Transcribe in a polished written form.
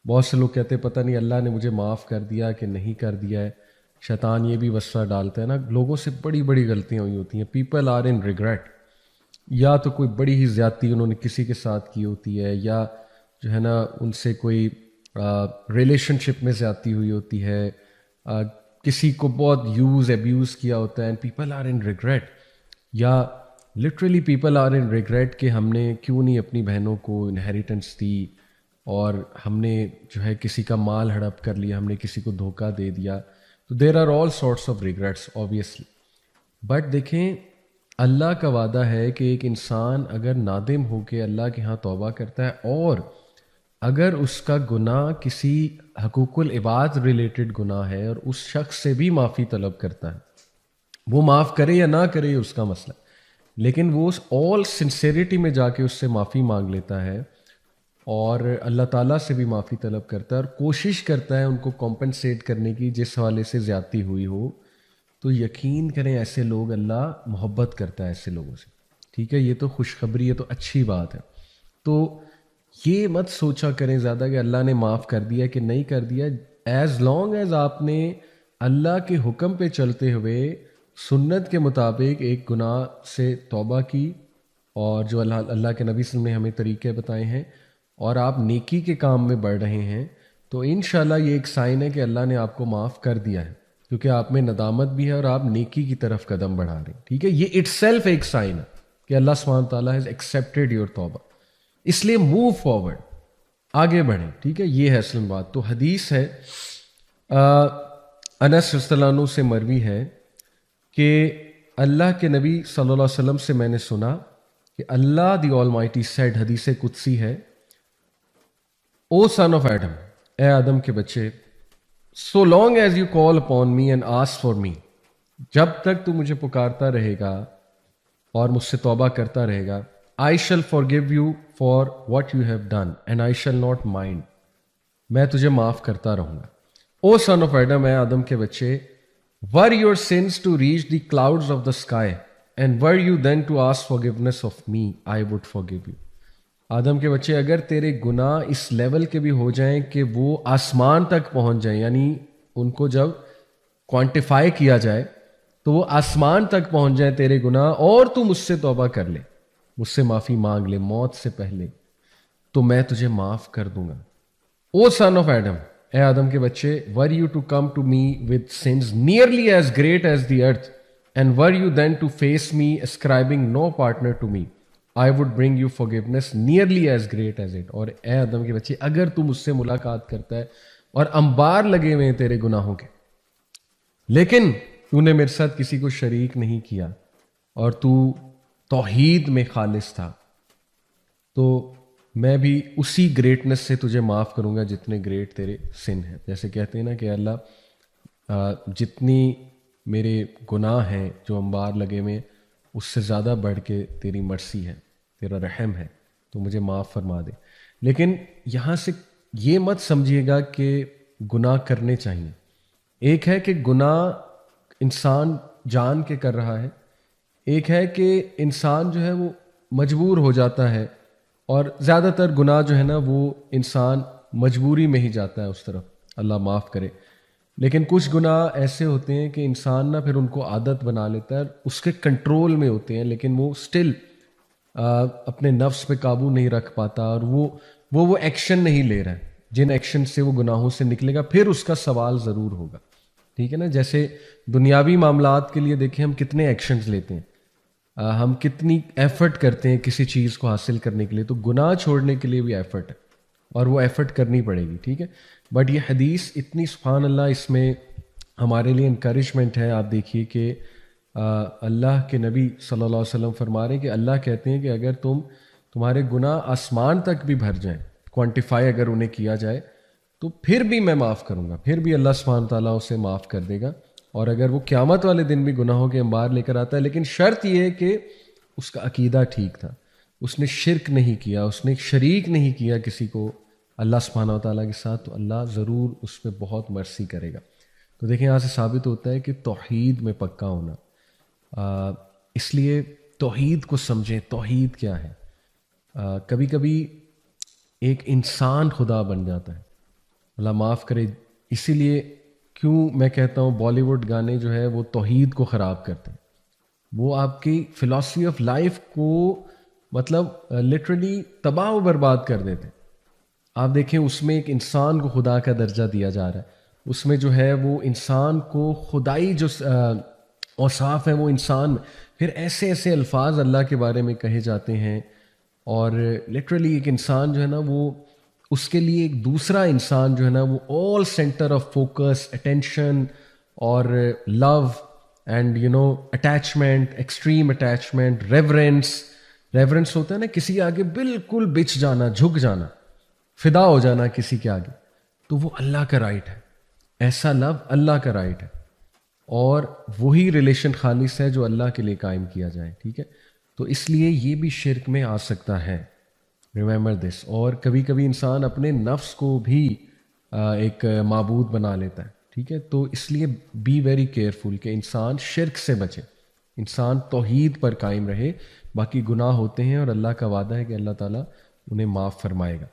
بہت سے لوگ کہتے ہیں پتہ نہیں اللہ نے مجھے معاف کر دیا کہ نہیں کر دیا ہے. شیطان یہ بھی وسوسہ ڈالتا ہے نا, لوگوں سے بڑی بڑی غلطیاں ہوئی ہوتی ہیں. پیپل آر ان ریگریٹ, یا تو کوئی بڑی ہی زیادتی انہوں نے کسی کے ساتھ کی ہوتی ہے, یا جو ہے نا ان سے کوئی ریلیشن شپ میں زیادتی ہوئی ہوتی ہے, کسی کو بہت یوز ایبیوز کیا ہوتا ہے, and people are in regret. یا literally people are in regret کہ ہم نے کیوں نہیں اپنی بہنوں کو انہیریٹنس دی, اور ہم نے جو ہے کسی کا مال ہڑپ کر لیا, ہم نے کسی کو دھوکہ دے دیا. تو there are all sorts of regrets obviously. But دیکھیں, اللہ کا وعدہ ہے کہ ایک انسان اگر نادم ہو کے اللہ کے ہاں توبہ کرتا ہے, اور اگر اس کا گناہ کسی حقوق العباد ریلیٹڈ گناہ ہے اور اس شخص سے بھی معافی طلب کرتا ہے, وہ معاف کرے یا نہ کرے اس کا مسئلہ, لیکن وہ آل سنسیریٹی میں جا کے اس سے معافی مانگ لیتا ہے اور اللہ تعالیٰ سے بھی معافی طلب کرتا ہے, اور کوشش کرتا ہے ان کو کمپنسیٹ کرنے کی جس حوالے سے زیادتی ہوئی ہو, تو یقین کریں ایسے لوگ اللہ محبت کرتا ہے ایسے لوگوں سے. ٹھیک ہے, یہ تو خوشخبری ہے, تو اچھی بات ہے. تو یہ مت سوچا کریں زیادہ کہ اللہ نے معاف کر دیا کہ نہیں کر دیا. ایز لانگ ایز آپ نے اللہ کے حکم پہ چلتے ہوئے سنت کے مطابق ایک گناہ سے توبہ کی, اور جو اللہ کے نبی صلی اللہ علیہ وسلم نے ہمیں طریقے بتائے ہیں, اور آپ نیکی کے کام میں بڑھ رہے ہیں, تو انشاءاللہ یہ ایک سائن ہے کہ اللہ نے آپ کو معاف کر دیا ہے, کیونکہ آپ میں ندامت بھی ہے اور آپ نیکی کی طرف قدم بڑھا رہے ہیں. ٹھیک ہے, یہ اٹ سیلف ایک سائن ہے کہ اللہ سبحانہ تعالیٰ ہیز ایکسیپٹیڈ یور توبہ. اس لیے موو فارورڈ, آگے بڑھیں. ٹھیک ہے, یہ ہے اصل بات. تو حدیث ہے انس رضی اللہ عنہ سے مروی ہے کہ اللہ کے نبی صلی اللہ علیہ وسلم سے میں نے سنا کہ اللہ دی آل مائٹی سیڈ, حدیث قدسی ہے, او سن آف ایڈم, اے آدم کے بچے, so long as you call upon me and ask for me, جب تک تو مجھے پکارتا رہے گا اور مجھ سے توبہ کرتا رہے گا, آئی شل forgive you for what you have done and I شل ناٹ مائنڈ, میں تجھے معاف کرتا رہوں گا. او سن آف ایڈم, اے آدم کے بچے, were your sins to reach the clouds of the sky and were you then to ask forgiveness of me, I would forgive you. آدم کے بچے, اگر تیرے گناہ اس لیول کے بھی ہو جائیں کہ وہ آسمان تک پہنچ جائیں, یعنی ان کو جب کوانٹیفائی کیا جائے تو وہ آسمان تک پہنچ جائیں تیرے گناہ, اور تو مجھ سے توبہ کر لے, مجھ سے معافی مانگ لے موت سے پہلے, تو میں تجھے معاف کر دوں گا. او سن آف ایڈم, اے آدم کے بچے, were you to come to me with sins nearly as great as the earth and were you then to face me ascribing no partner to me, I would bring you forgiveness nearly as great as it. اور اے آدم کے بچے, اگر تو مجھ سے ملاقات کرتا ہے اور انبار لگے ہوئے ہیں تیرے گناہوں کے, لیکن تو نے میرے ساتھ کسی کو شریک نہیں کیا اور تو توحید میں خالص تھا, تو میں بھی اسی گریٹنس سے تجھے معاف کروں گا جتنے گریٹ تیرے سن ہیں. جیسے کہتے ہیں نا کہ اللہ جتنی میرے گناہ ہیں جو انبار لگے ہوئے, اس سے زیادہ بڑھ کے تیری مرسی ہے, تیرا رحم ہے, تو مجھے معاف فرما دے. لیکن یہاں سے یہ مت سمجھیے گا کہ گناہ کرنے چاہیے. ایک ہے کہ گناہ انسان جان کے کر رہا ہے, ایک ہے کہ انسان جو ہے وہ مجبور ہو جاتا ہے, اور زیادہ تر گناہ جو ہے نا وہ انسان مجبوری میں ہی جاتا ہے اس طرف, اللہ معاف کرے. لیکن کچھ گناہ ایسے ہوتے ہیں کہ انسان نہ پھر ان کو عادت بنا لیتا ہے, اس کے کنٹرول میں ہوتے ہیں, لیکن وہ سٹل اپنے نفس پہ قابو نہیں رکھ پاتا, اور وہ ایکشن نہیں لے رہا ہے جن ایکشن سے وہ گناہوں سے نکلے گا, پھر اس کا سوال ضرور ہوگا. ٹھیک ہے نا, جیسے دنیاوی معاملات کے لیے دیکھیں ہم کتنے ایکشنز لیتے ہیں, ہم کتنی ایفرٹ کرتے ہیں کسی چیز کو حاصل کرنے کے لیے, تو گناہ چھوڑنے کے لیے بھی ایفرٹ ہے, اور وہ ایفرٹ کرنی پڑے گی. ٹھیک ہے, بٹ یہ حدیث اتنی سبحان اللہ, اس میں ہمارے لیے انکریجمنٹ ہے. آپ دیکھیے کہ اللہ کے نبی صلی اللہ علیہ وسلم فرما رہے ہیں کہ اللہ کہتے ہیں کہ اگر تمہارے گناہ آسمان تک بھی بھر جائیں, کوانٹیفائی اگر انہیں کیا جائے, تو پھر بھی میں معاف کروں گا, پھر بھی اللہ سبحانہ تعالیٰ اسے معاف کر دے گا. اور اگر وہ قیامت والے دن بھی گناہوں کے انبار لے کر آتا ہے, لیکن شرط یہ ہے کہ اس کا عقیدہ ٹھیک تھا, اس نے شرک نہیں کیا, اس نے شریک نہیں کیا کسی کو اللہ سبحانہ و تعالیٰ کے ساتھ, تو اللہ ضرور اس پہ بہت مرسی کرے گا. تو دیکھیں یہاں سے ثابت ہوتا ہے کہ توحید میں پکا ہونا, اس لیے توحید کو سمجھیں. توحید کیا ہے؟ کبھی کبھی ایک انسان خدا بن جاتا ہے, اللہ معاف کرے. اسی لیے کیوں میں کہتا ہوں بالی ووڈ گانے جو ہے وہ توحید کو خراب کرتے ہیں. وہ آپ کی فلاسفی آف لائف کو مطلب لٹرلی تباہ و برباد کر دیتے. آپ دیکھیں اس میں ایک انسان کو خدا کا درجہ دیا جا رہا ہے, اس میں جو ہے وہ انسان کو خدائی جو اوصاف ہیں وہ انسان میں, پھر ایسے ایسے الفاظ اللہ کے بارے میں کہے جاتے ہیں, اور لٹرلی ایک انسان جو ہے نا وہ اس کے لیے ایک دوسرا انسان جو ہے نا وہ all centre of focus, attention اور love and attachment, extreme attachment, reverence ہوتا ہے نا, کسی آگے بالکل بچ جانا, جھک جانا, فدا ہو جانا کسی کے آگے, تو وہ اللہ کا رائٹ ہے. ایسا لو اللہ کا رائٹ ہے, اور وہی ریلیشن خالص ہے جو اللہ کے لیے قائم کیا جائے. ٹھیک ہے, تو اس لیے یہ بھی شرک میں آ سکتا ہے. Remember this. اور کبھی کبھی انسان اپنے نفس کو بھی ایک معبود بنا لیتا ہے. ٹھیک ہے, تو اس لیے بی ویری کیئرفل کہ انسان شرک سے بچے, انسان توحید پر قائم رہے. باقی گناہ ہوتے ہیں اور اللہ کا وعدہ ہے کہ اللہ تعالیٰ انہیں معاف فرمائے گا.